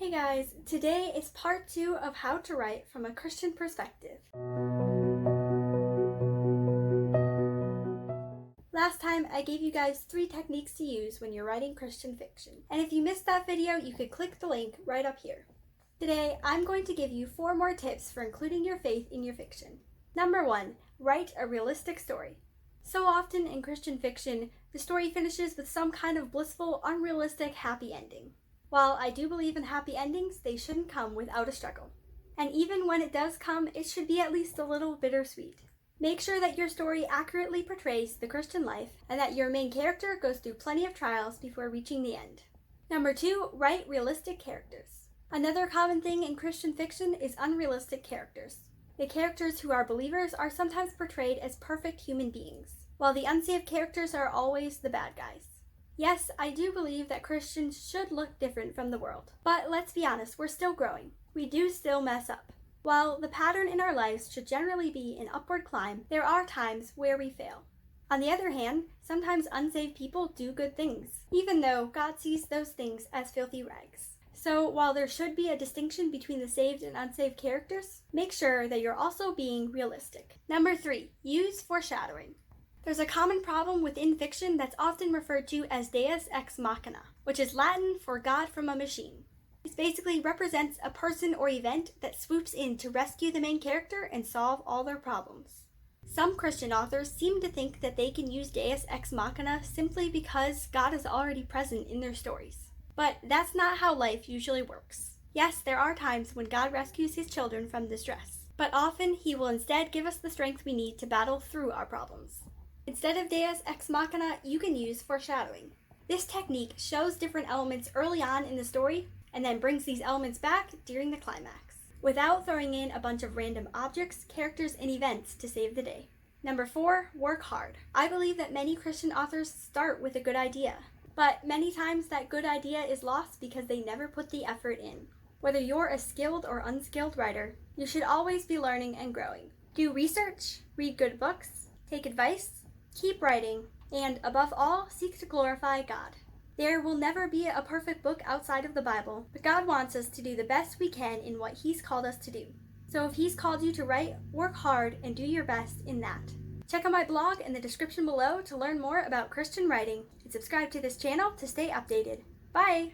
Hey guys, today is part 2 of how to write from a Christian perspective. Last time I gave you guys 3 techniques to use when you're writing Christian fiction. And if you missed that video, you could click the link right up here. Today, I'm going to give you 4 more tips for including your faith in your fiction. Number 1, write a realistic story. So often in Christian fiction, the story finishes with some kind of blissful, unrealistic, happy ending. While I do believe in happy endings, they shouldn't come without a struggle. And even when it does come, it should be at least a little bittersweet. Make sure that your story accurately portrays the Christian life and that your main character goes through plenty of trials before reaching the end. Number 2, write realistic characters. Another common thing in Christian fiction is unrealistic characters. The characters who are believers are sometimes portrayed as perfect human beings, while the unsaved characters are always the bad guys. Yes, I do believe that Christians should look different from the world. But let's be honest, we're still growing. We do still mess up. While the pattern in our lives should generally be an upward climb, there are times where we fail. On the other hand, sometimes unsaved people do good things, even though God sees those things as filthy rags. So while there should be a distinction between the saved and unsaved characters, make sure that you're also being realistic. Number 3, use foreshadowing. There's a common problem within fiction that's often referred to as deus ex machina, which is Latin for God from a machine. This basically represents a person or event that swoops in to rescue the main character and solve all their problems. Some Christian authors seem to think that they can use deus ex machina simply because God is already present in their stories. But that's not how life usually works. Yes, there are times when God rescues his children from distress, but often he will instead give us the strength we need to battle through our problems. Instead of deus ex machina, you can use foreshadowing. This technique shows different elements early on in the story and then brings these elements back during the climax, without throwing in a bunch of random objects, characters, and events to save the day. Number 4, work hard. I believe that many Christian authors start with a good idea, but many times that good idea is lost because they never put the effort in. Whether you're a skilled or unskilled writer, you should always be learning and growing. Do research, read good books, take advice, keep writing, and above all, seek to glorify God. There will never be a perfect book outside of the Bible, but God wants us to do the best we can in what He's called us to do. So if He's called you to write, work hard and do your best in that. Check out my blog in the description below to learn more about Christian writing, and subscribe to this channel to stay updated. Bye!